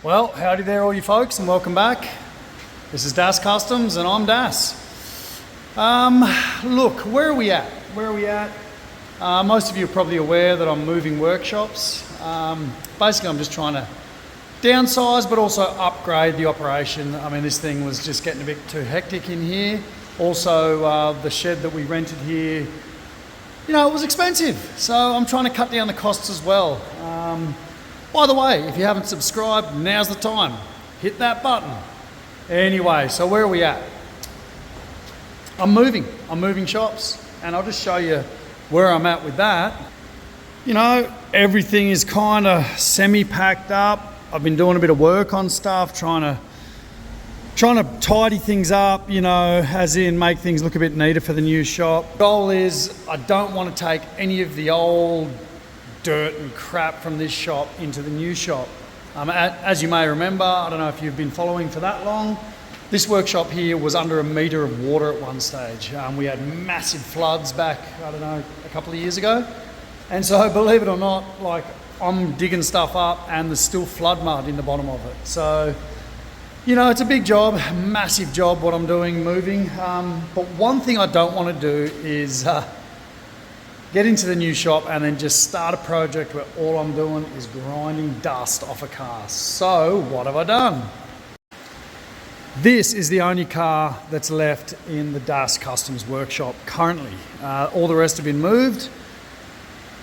Well, howdy there all you folks and welcome back. This is Das Customs and I'm Das. Look, where are we at? Most of you are probably aware that I'm moving workshops. Basically I'm just trying to downsize but also upgrade the operation. I mean, this thing was just getting a bit too hectic in here. Also, the shed that we rented here, you know, it was expensive. So I'm trying to cut down the costs as well. By the way, if you haven't subscribed, now's the time. Hit that button. Anyway, so where are we at? I'm moving shops, and I'll just show you where I'm at with that. You know, everything is kind of semi-packed up. I've been doing a bit of work on stuff, trying to tidy things up, you know, as in make things look a bit neater for the new shop. Goal is I don't want to take any of the old dirt and crap from this shop into the new shop. As you may remember, I don't know if you've been following for that long, this workshop here was under a metre of water at one stage. We had massive floods back, I don't know, a couple of years ago. And so believe it or not, like I'm digging stuff up and there's still flood mud in the bottom of it. So, you know, it's a big job, massive job what I'm doing, moving. But one thing I don't want to do is get into the new shop and then just start a project where all I'm doing is grinding dust off a car. So what have I done? This is the only car that's left in the Das Customs workshop currently. All the rest have been moved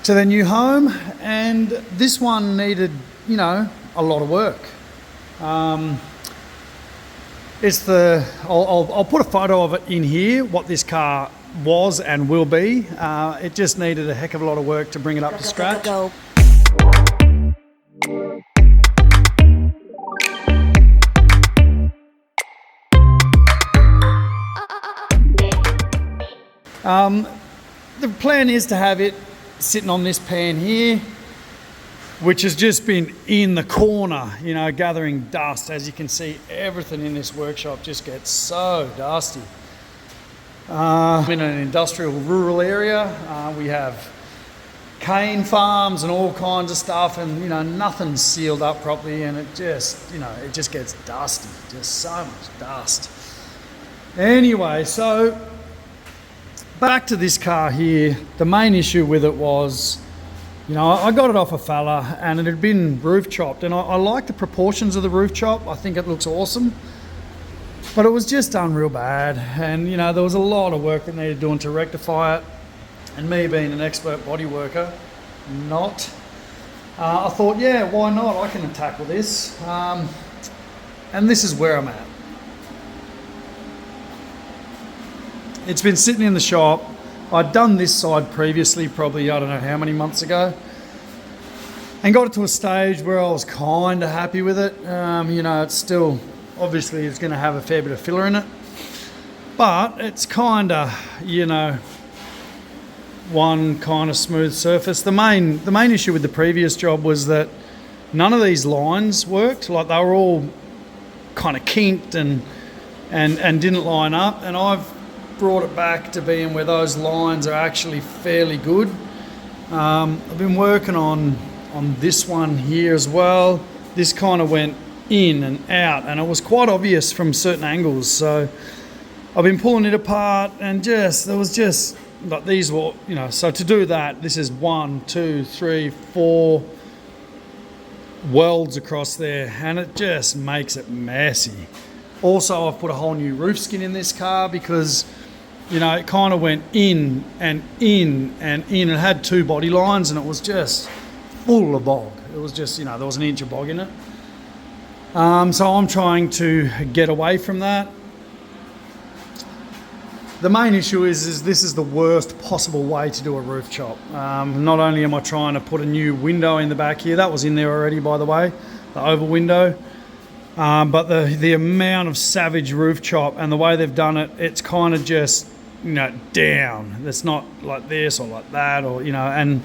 to their new home, and this one needed, you know, a lot of work. I'll put a photo of it in here, what this car was and will be. It just needed a heck of a lot of work to bring it up to scratch. The plan is to have it sitting on this pan here, which has just been in the corner, you know, gathering dust. As you can see, everything in this workshop just gets so dusty. I'm in an industrial rural area. We have cane farms and all kinds of stuff, and you know, nothing's sealed up properly, and it just, you know, it just gets dusty, just so much dust. Anyway, so back to this car here. The main issue with it was, you know, I got it off a fella and it had been roof chopped, and I like the proportions of the roof chop. I think it looks awesome, but it was just done real bad, and you know, there was a lot of work that needed doing to rectify it, and me being an expert body worker, I thought, yeah, why not? I can tackle this, and this is where I'm at. It's been sitting in the shop. I'd done this side previously, probably, I don't know how many months ago, and got it to a stage where I was kind of happy with it. You know, it's still, obviously it's going to have a fair bit of filler in it, but it's kind of, you know, one kind of smooth surface. The main issue with the previous job was that none of these lines worked. Like, they were all kind of kinked and didn't line up, and I've brought it back to being where those lines are actually fairly good. I've been working on this one here as well. This kind of went in and out, and it was quite obvious from certain angles. So I've been pulling it apart, and there was just like these were, you know, so to do that, this is 1, 2, 3, 4 welds across there, and it just makes it messy. Also, I've put a whole new roof skin in this car because, you know, it kind of went in and in and in. It had 2 body lines, and it was just full of bog. It was just, you know, there was an inch of bog in it. So I'm trying to get away from that. The main issue is this is the worst possible way to do a roof chop. Not only am I trying to put a new window in the back here, that was in there already, by the way, the oval window. But the amount of savage roof chop and the way they've done it, it's kind of just, you know, down. It's not like this or like that, or, you know, and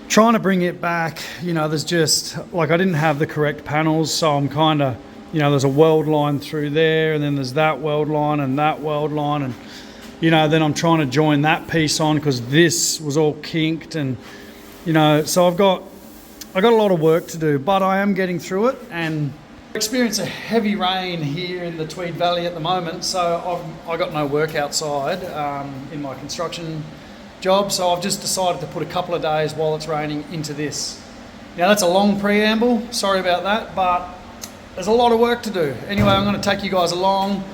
trying to bring it back, you know, there's just, like, I didn't have the correct panels, so I'm kind of, you know, there's a weld line through there, and then there's that weld line and that weld line, and, you know, then I'm trying to join that piece on because this was all kinked, and, you know, so I've got I got a lot of work to do, but I am getting through it, and I experience a heavy rain here in the Tweed Valley at the moment, so I got no work outside in my construction job, so I've just decided to put a couple of days while it's raining into this. Now that's a long preamble, sorry about that, but there's a lot of work to do. Anyway, I'm going to take you guys along.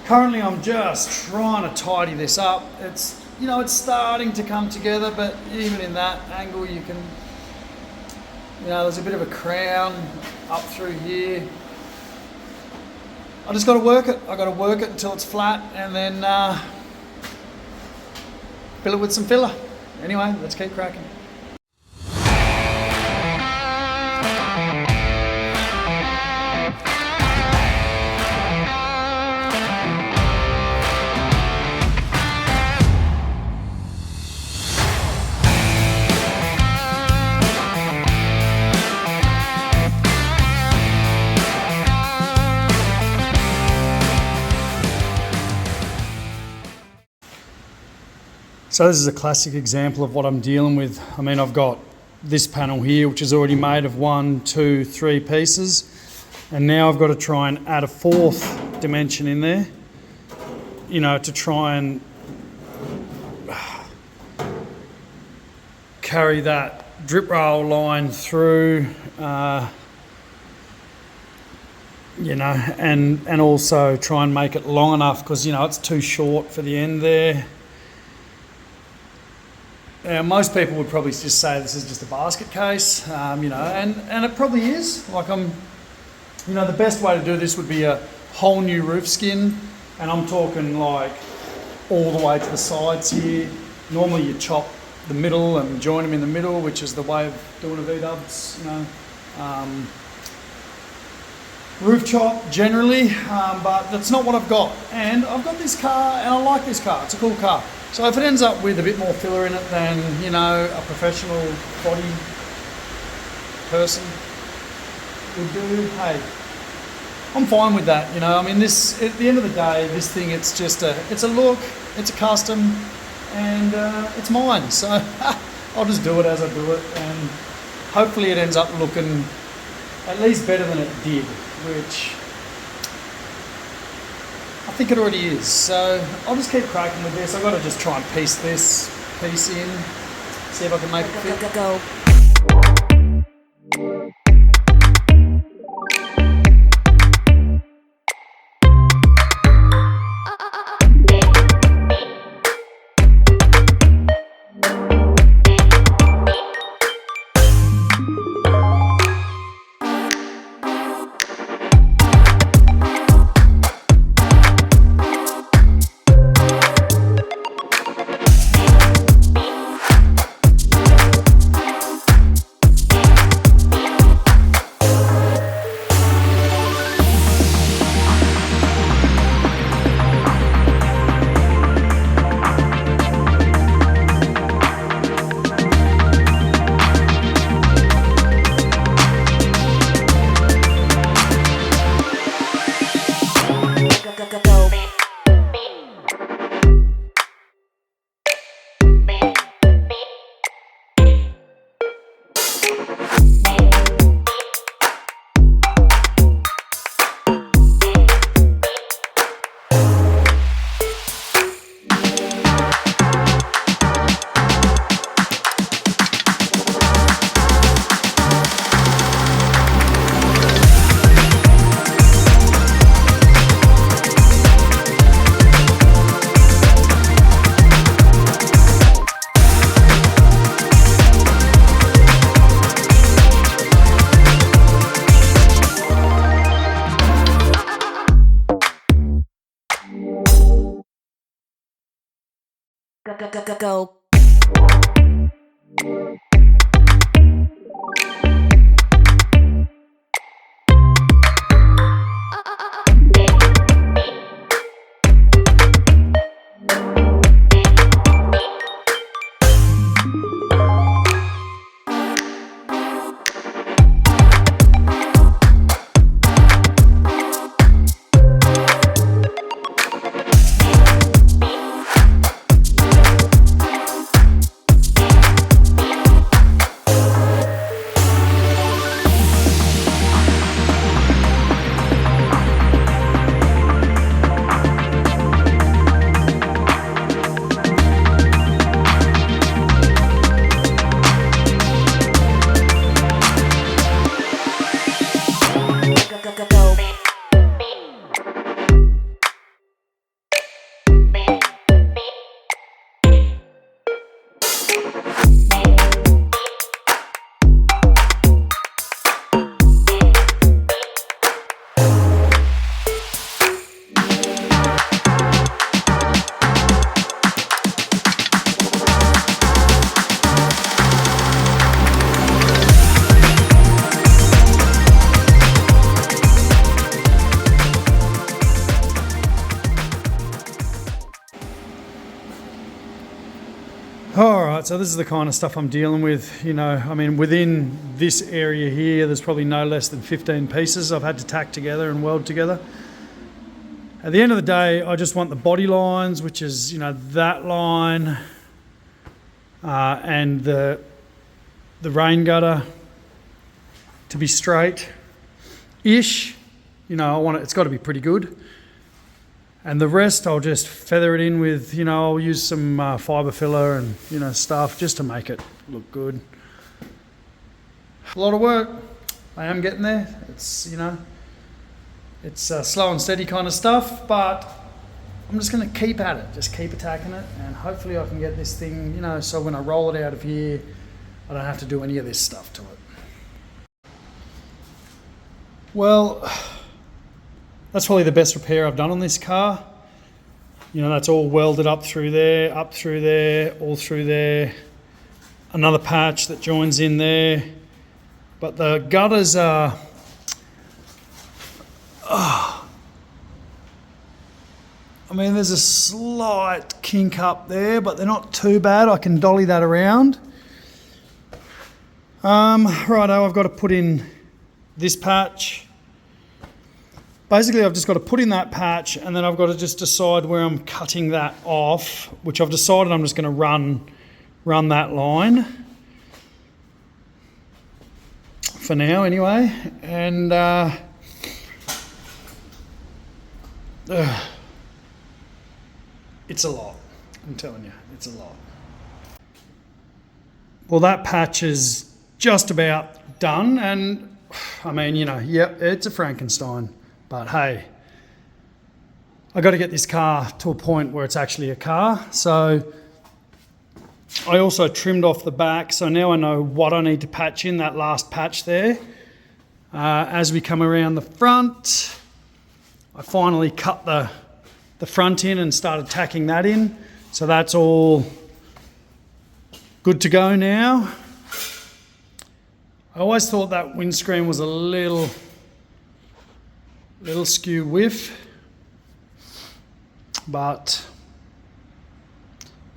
Currently I'm just trying to tidy this up. It's, you know, it's starting to come together, but even in that angle you can, you know, there's a bit of a crown up through here. I just got to work it. I got to work it until it's flat, and then fill it with some filler. Anyway, let's keep cracking. So this is a classic example of what I'm dealing with. I mean, I've got this panel here, which is already made of 1, 2, 3 pieces. And now I've got to try and add a 4th dimension in there, you know, to try and carry that drip rail line through, you know, and also try and make it long enough, because, you know, it's too short for the end there. Now, most people would probably just say this is just a basket case, you know, and it probably is. Like, you know, the best way to do this would be a whole new roof skin, and I'm talking like all the way to the sides here. Normally you chop the middle and join them in the middle, which is the way of doing a V-dubs, you know. Roof chop generally, but that's not what I've got. And I've got this car, and I like this car. It's a cool car. So if it ends up with a bit more filler in it than, you know, a professional body person would do, hey, I'm fine with that, you know. I mean, this, at the end of the day, this thing, it's just it's a look, it's a custom, and it's mine. So I'll just do it as I do it, and hopefully it ends up looking at least better than it did, which I think it already is. So I'll just keep cracking with this. I've got to just try and piece this piece in, see if I can make it fit. Go. Go. Right, so this is the kind of stuff I'm dealing with, you know. I mean, within this area here, there's probably no less than 15 pieces I've had to tack together and weld together. At the end of the day, I just want the body lines, which is, you know, that line and the rain gutter to be straight-ish. You know, I want it, it's got to be pretty good. And the rest, I'll just feather it in with, you know, I'll use some fibre filler and, you know, stuff just to make it look good. A lot of work. I am getting there. It's, you know, it's slow and steady kind of stuff, but I'm just going to keep at it, just keep attacking it, and hopefully I can get this thing, you know, so when I roll it out of here, I don't have to do any of this stuff to it. Well, that's probably the best repair I've done on this car. You know, that's all welded up through there, all through there. Another patch that joins in there. But the gutters are... I mean, there's a slight kink up there, but they're not too bad. I can dolly that around. Righto, I've got to put in this patch. Basically, I've just got to put in that patch, and then I've got to just decide where I'm cutting that off, which I've decided I'm just going to run that line for now anyway. And it's a lot, I'm telling you, it's a lot. Well, that patch is just about done, and I mean, you know, yep, it's a Frankenstein. But hey, I got to get this car to a point where it's actually a car. So I also trimmed off the back, so now I know what I need to patch in, that last patch there. As we come around the front, I finally cut the front in and started tacking that in. So that's all good to go now. I always thought that windscreen was a little skew whiff, but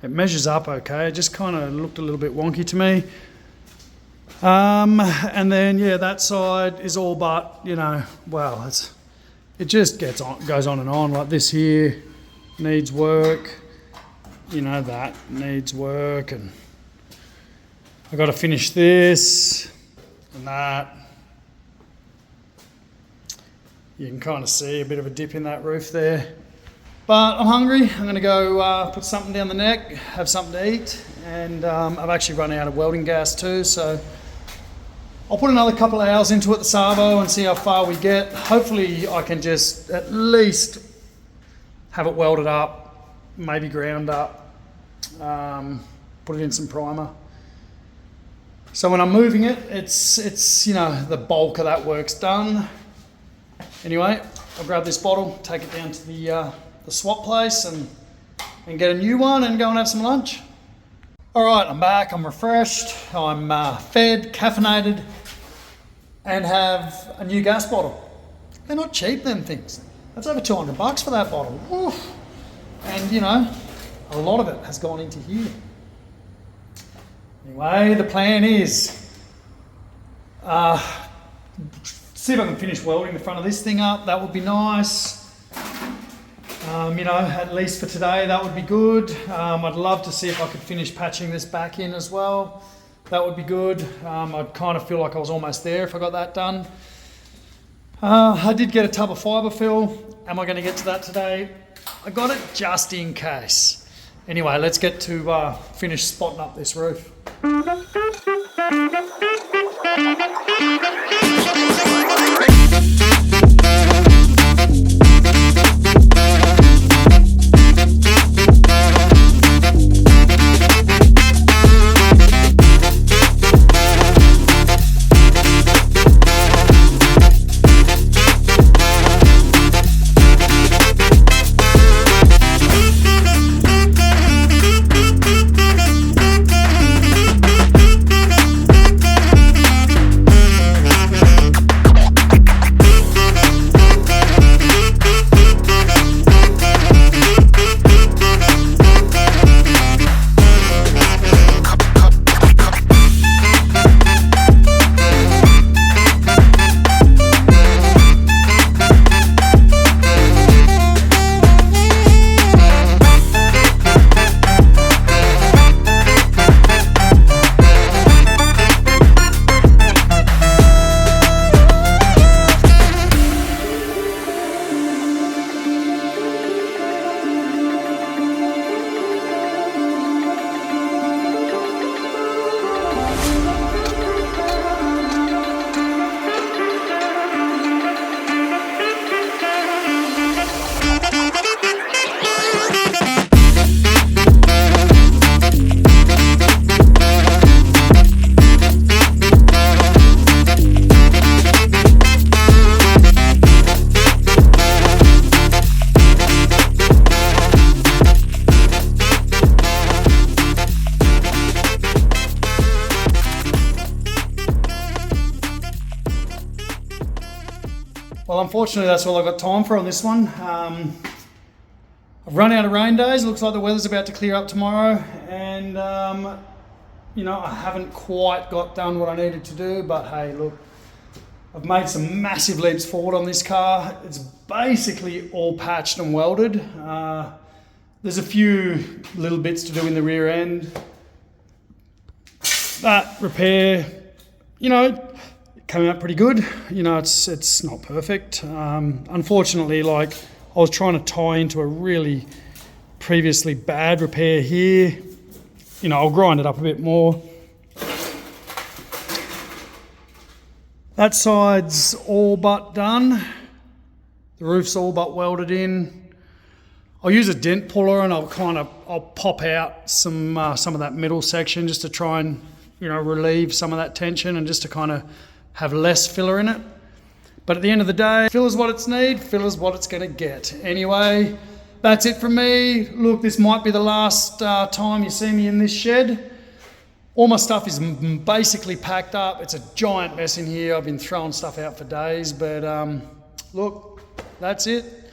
it measures up okay. It just kind of looked a little bit wonky to me. And then yeah, that side is all but, you know, well, it just goes on and on. Like this here needs work, you know, that needs work, and I got to finish this and that. You can kind of see a bit of a dip in that roof there. But I'm hungry. I'm going to go put something down the neck, have something to eat. And I've actually run out of welding gas too, so I'll put another couple of hours into it, the Savo, and see how far we get. Hopefully I can just at least have it welded up, maybe ground up, put it in some primer. So when I'm moving it, it's you know, the bulk of that work's done. Anyway, I'll grab this bottle, take it down to the swap place and get a new one and go and have some lunch. All right, I'm back, I'm refreshed, I'm fed, caffeinated, and have a new gas bottle. They're not cheap, them things. That's over 200 bucks for that bottle. Oof. And you know, a lot of it has gone into here. Anyway, the plan is see if I can finish welding the front of this thing up. That would be nice. You know, at least for today, that would be good. I'd love to see if I could finish patching this back in as well. That would be good. I'd kind of feel like I was almost there if I got that done. I did get a tub of fibre fill. Am I going to get to that today? I got it just in case. Anyway, let's get to finish spotting up this roof. Well, unfortunately, that's all I've got time for on this one. I've run out of rain days. It looks like the weather's about to clear up tomorrow, and you know, I haven't quite got done what I needed to do, but hey, look, I've made some massive leaps forward on this car. It's basically all patched and welded. There's a few little bits to do in the rear end. That repair, you know, came out pretty good. You know, it's not perfect. Unfortunately, like, I was trying to tie into a really previously bad repair here. You know, I'll grind it up a bit more. That side's all but done. The roof's all but welded in. I'll use a dent puller and I'll pop out some of that middle section just to try and, you know, relieve some of that tension and just to kind of have less filler in it. But at the end of the day, filler's what it's need, filler's what it's gonna get. Anyway, that's it from me. Look, this might be the last time you see me in this shed. All my stuff is basically packed up. It's a giant mess in here. I've been throwing stuff out for days, but look, that's it.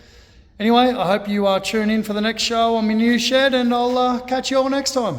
Anyway, I hope you tune in for the next show on my new shed, and I'll catch you all next time.